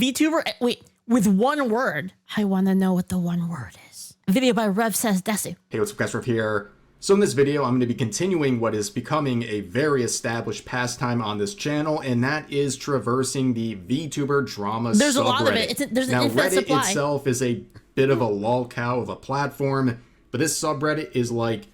VTuber, wait, with one word. I want to know what the one word is. A video by Rev Says Desu. Hey, what's up guys, Rev here. So in this video, I'm going to be continuing what is becoming a very established pastime on this channel, and that is traversing the VTuber drama There's subreddit. a lot of it. There's an now, infinite Reddit supply. itself is a bit of a lolcow of a platform, but this subreddit is like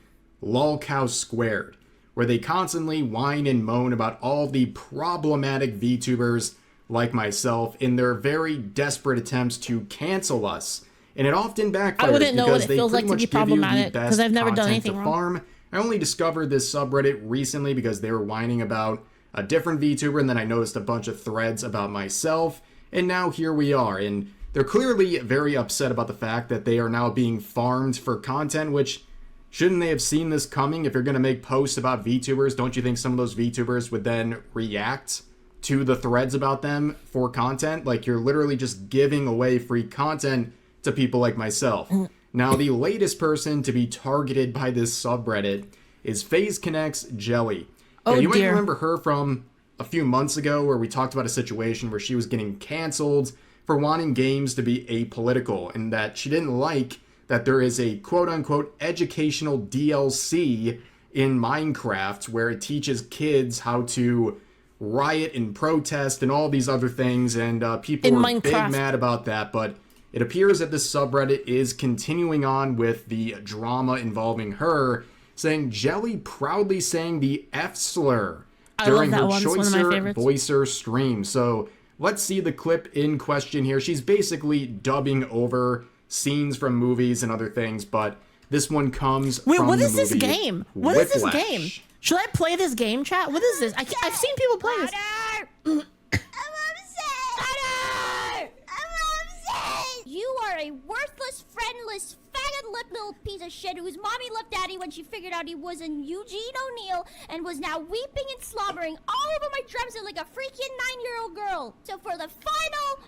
lolcow squared, where they constantly whine and moan about all the problematic VTubers like myself in their very desperate attempts to cancel us. And it often backfires I wouldn't know because what it they feels pretty like to much be give you the problematic, best 'cause I've never done content anything to wrong. farm. I only discovered this subreddit recently because they were whining about a different VTuber, and then I noticed a bunch of threads about myself, and now here we are. And they're clearly very upset about the fact that they are now being farmed for content, which shouldn't they have seen this coming? If you're going to make posts about VTubers, don't you think some of those VTubers would then react to the threads about them for content? Like, you're literally just giving away free content to people like myself. Now, the latest person to be targeted by this subreddit is FaZe Connect's Jelly. Oh, now, you dear. might remember her from a few months ago where we talked about a situation where she was getting canceled for wanting games to be apolitical, and that she didn't like that there is a quote-unquote educational DLC in Minecraft where it teaches kids how to riot and protest and all these other things, and people were big mad about that. But it appears that this subreddit is continuing on with the drama involving her, saying Jelly proudly saying the F slur during her Choicer Voicer stream. So let's see the clip in question here. She's basically dubbing over scenes from movies and other things, but this one comes from the movie. Wait, what is this game? What is this Whiplash. game? Should I play this game, chat? What is this? I've seen people play this. You are a worthless, friendless, faggot lip little piece of shit whose mommy left daddy when she figured out he wasn't Eugene O'Neill and was now weeping and slobbering all over my drums like a freaking 9-year-old girl. So for the final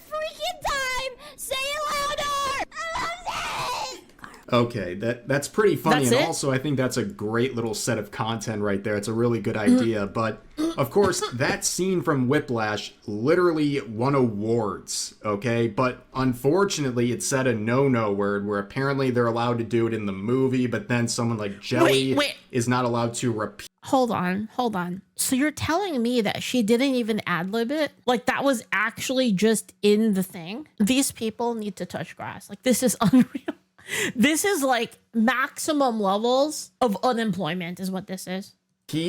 freaking time, say it louder! I love it! Okay, that's pretty funny, That's and it? also I think that's a great little set of content right there. It's a really good idea, but of course, that scene from Whiplash literally won awards, okay? But unfortunately, it said a no-no word, where apparently they're allowed to do it in the movie, but then someone like Jelly is not allowed to repeat. Hold on. So you're telling me that she didn't even ad-lib it? Like, that was actually just in the thing? These people need to touch grass. Like, this is unreal. This is like maximum levels of unemployment is what this is.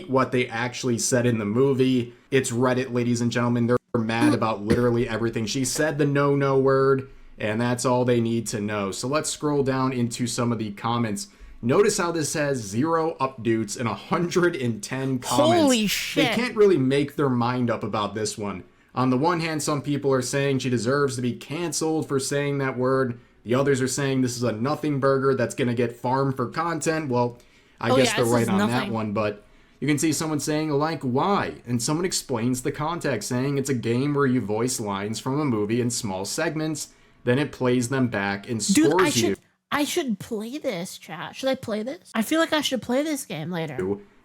What they actually said in the movie. It's Reddit, ladies and gentlemen. They're mad about literally everything. She said the no-no word, and that's all they need to know. So let's scroll down into some of the comments. Notice how this has 0 updates and 110 comments. Holy shit. They can't really make their mind up about this one. On the one hand, some people are saying she deserves to be canceled for saying that word. The others are saying this is a nothing burger that's going to get farmed for content. Well, I guess they're right on that one, but you can see someone saying, like, why? And someone explains the context, saying it's a game where you voice lines from a movie in small segments, then it plays them back and scores you. I should play this, chat. Should I play this? I feel like I should play this game later.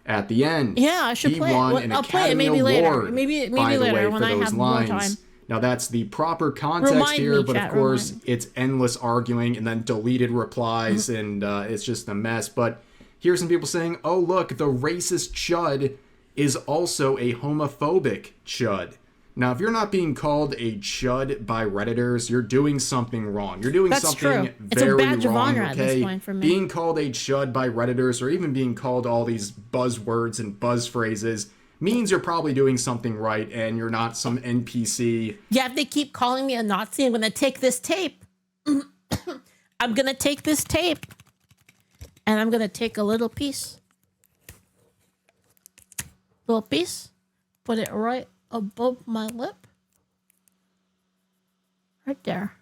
At the end. Yeah, I should play it. I'll play it maybe later. Maybe later when I have more time. Now, that's the proper context here, but of course, it's endless arguing and then deleted replies, and it's just a mess. But here's some people saying, oh, look, the racist chud is also a homophobic chud. Now, if you're not being called a chud by Redditors, you're doing something wrong. You're doing something very wrong, okay? Being called a chud by Redditors, or even being called all these buzzwords and buzz phrases, means you're probably doing something right and you're not some NPC. Yeah, if they keep calling me a Nazi, I'm going to take this tape. I'm going to take this tape. And I'm going to take a little piece. Little piece. Put it right above my lip. Right there.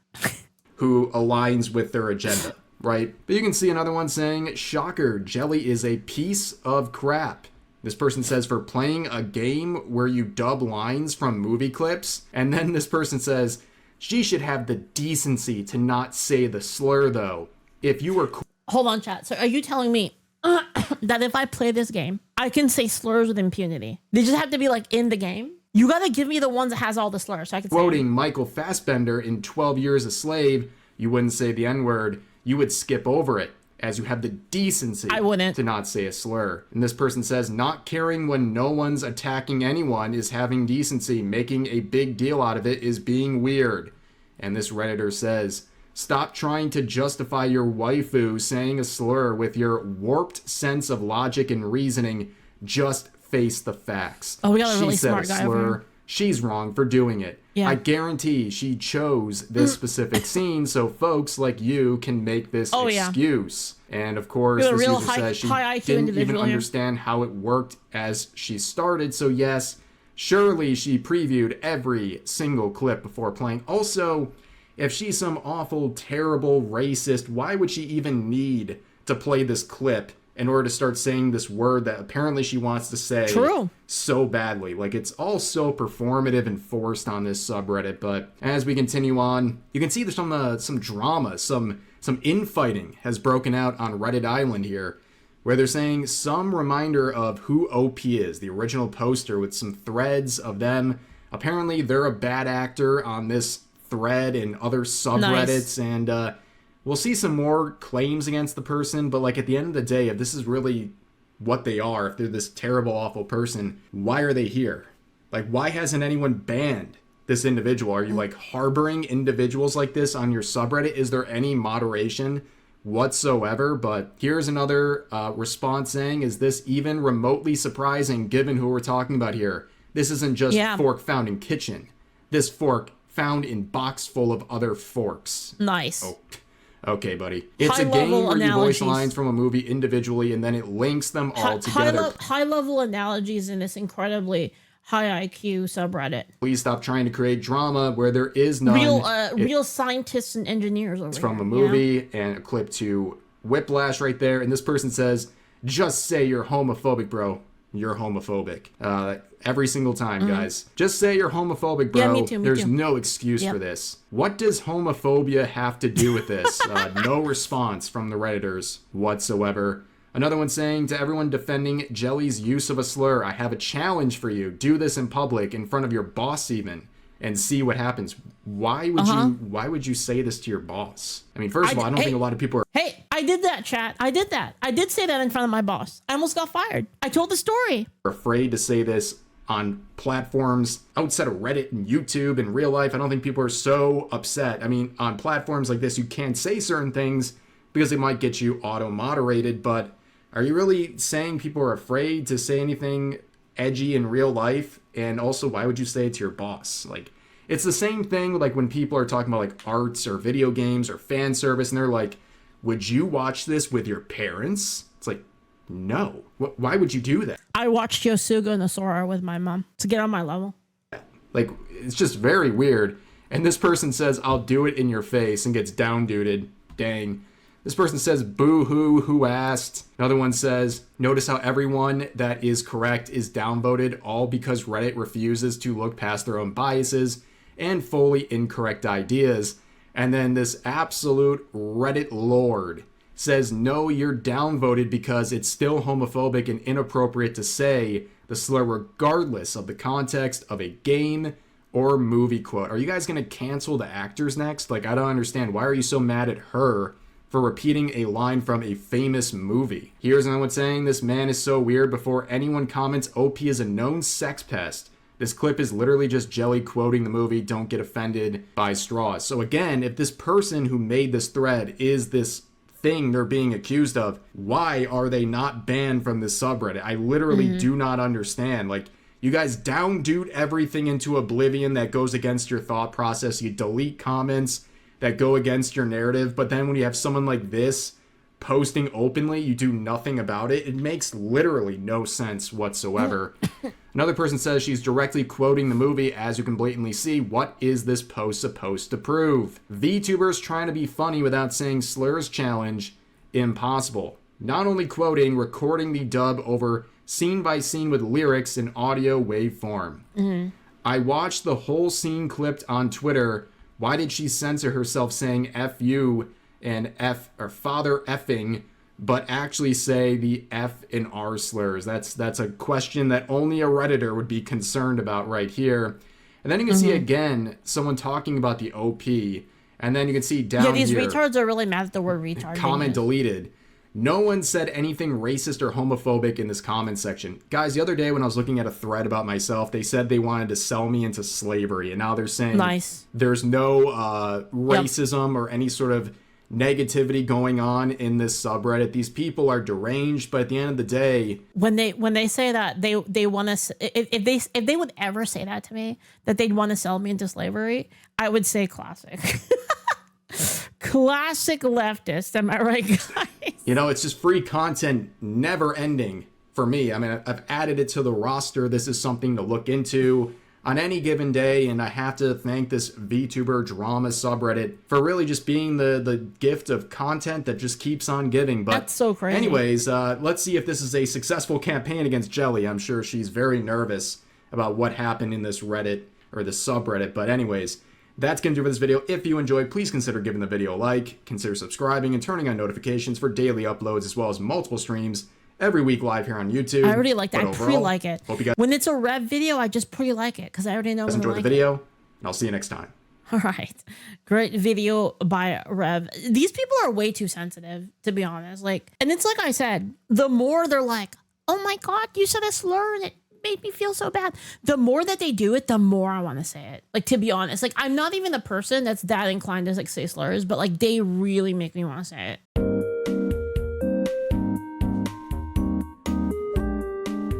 Who aligns with their agenda, right? But you can see another one saying, shocker, Jelly is a piece of crap. This person says, for playing a game where you dub lines from movie clips. And then this person says, she should have the decency to not say the slur, though. If you were... Hold on, chat. So are you telling me that if I play this game, I can say slurs with impunity? They just have to be like in the game? You gotta give me the ones that has all the slurs so I can say Quoting Michael Fassbender in 12 Years a Slave, you wouldn't say the N-word, you would skip over it, as you have the decency I wouldn't. to not say a slur. And this person says, not caring when no one's attacking anyone is having decency. Making a big deal out of it is being weird. And this Redditor says, stop trying to justify your waifu saying a slur with your warped sense of logic and reasoning. Just face the facts. Oh, we got a She really said smart a guy over slur. here. She's wrong for doing it. Yeah. I guarantee she chose this specific scene so folks like you can make this excuse. And of course, You're a this real user says she high IQ didn't even individual here. understand how it worked as she started. So yes, surely she previewed every single clip before playing. Also, if she's some awful, terrible racist, why would she even need to play this clip in order to start saying this word that apparently she wants to say so badly? Like, it's all so performative and forced on this subreddit. But as we continue on, you can see there's some drama, some infighting has broken out on Reddit Island here, where they're saying some reminder of who OP is, the original poster with some threads of them. Apparently they're a bad actor on this thread and other subreddits. Nice. And we'll see some more claims against the person, but like at the end of the day, if this is really what they are, if they're this terrible, awful person, why are they here? Like, why hasn't anyone banned this individual? Are you like harboring individuals like this on your subreddit? Is there any moderation whatsoever? But here's another response saying, is this even remotely surprising given who we're talking about here? This isn't just fork found in kitchen. This fork found in box full of other forks. Nice. Oh. Okay, buddy. It's a game where you voice lines from a movie individually and then it links them all together. High-level analogies in this incredibly high IQ subreddit. Please stop trying to create drama where there is none. Real scientists and engineers over here. It's from a movie and a clip to Whiplash right there. And this person says, just say you're homophobic, bro. You're homophobic. Every single time, guys. Just say you're homophobic, bro. Yeah, me too. There's no excuse for this. What does homophobia have to do with this? No response from the Redditors whatsoever. Another one saying, to everyone defending Jelly's use of a slur, I have a challenge for you. Do this in public, in front of your boss even, and see what happens. Why would you say this to your boss? I mean, first of all, I don't think a lot of people are... Hey, I did that, chat. I did that. I did say that in front of my boss. I almost got fired. I told the story. Afraid to say this on platforms outside of Reddit and YouTube. In real life, I don't think people are so upset. I mean, on platforms like this, you can't say certain things because they might get you auto-moderated, but are you really saying people are afraid to say anything edgy in real life? And also, why would you say it to your boss? Like, it's the same thing like when people are talking about like arts or video games or fan service and they're like, would you watch this with your parents? It's like, no. Why would you do that? I watched Yosuga and the Sora with my mom to get on my level. Like, it's just very weird. And this person says, I'll do it in your face, and gets down-duded. Dang. This person says, boo-hoo, who asked? Another one says, notice how everyone that is correct is downvoted, all because Reddit refuses to look past their own biases and fully incorrect ideas. And then this absolute Reddit lord says, no, you're downvoted because it's still homophobic and inappropriate to say the slur regardless of the context of a game or movie quote. Are you guys going to cancel the actors next? Like, I don't understand. Why are you so mad at her for repeating a line from a famous movie? Here's another one saying, this man is so weird. Before anyone comments, OP is a known sex pest. This clip is literally just Jelly quoting the movie, don't get offended by straws. So again, if this person who made this thread is this thing they're being accused of, why are they not banned from this subreddit? I literally do not understand. Like, you guys down-dude everything into oblivion that goes against your thought process. You delete comments that go against your narrative, but then when you have someone like this posting openly, you do nothing about it. It makes literally no sense whatsoever. Another person says she's directly quoting the movie, as you can blatantly see. What is this post supposed to prove? VTubers trying to be funny without saying slurs challenge. Impossible. Not only quoting, recording the dub over scene by scene with lyrics in audio waveform. I watched the whole scene clipped on Twitter. Why did she censor herself saying F you and F or father effing but actually say the F and R slurs. That's a question that only a Redditor would be concerned about right here. And then you can see again someone talking about the OP, and then you can see down these here, retards are really mad at the word retard. comment deleted. No one said anything racist or homophobic in this comment section. Guys, the other day when I was looking at a thread about myself, they said they wanted to sell me into slavery, and now they're saying there's no racism or any sort of negativity going on in this subreddit. These people are deranged, but at the end of the day, when they say that they want to, if they would ever say that to me, that they'd want to sell me into slavery, I would say classic. Classic leftist, am I right, guys? You know, it's just free content, never ending for me. I mean, I've added it to the roster. This is something to look into on any given day, and I have to thank this VTuber drama subreddit for really just being the gift of content that just keeps on giving. But that's so crazy. Anyways, let's see if this is a successful campaign against Jelly. I'm sure she's very nervous about what happened in this Reddit or the subreddit. But anyways, that's going to do for this video. If you enjoyed, please consider giving the video a like, consider subscribing, and turning on notifications for daily uploads as well as multiple streams every week live here on YouTube. I already like that. I pre-like it. Hope you guys, when it's a Rev video, I just pre-like it because I already know. Enjoy the video, and I'll see you next time. All right. Great video by Rev. These people are way too sensitive, to be honest. Like, and it's like I said, the more they're like, oh my God, you said a slur and it made me feel so bad. The more that they do it, the more I want to say it. Like, to be honest, like I'm not even the person that's that inclined to like say slurs, but like they really make me want to say it.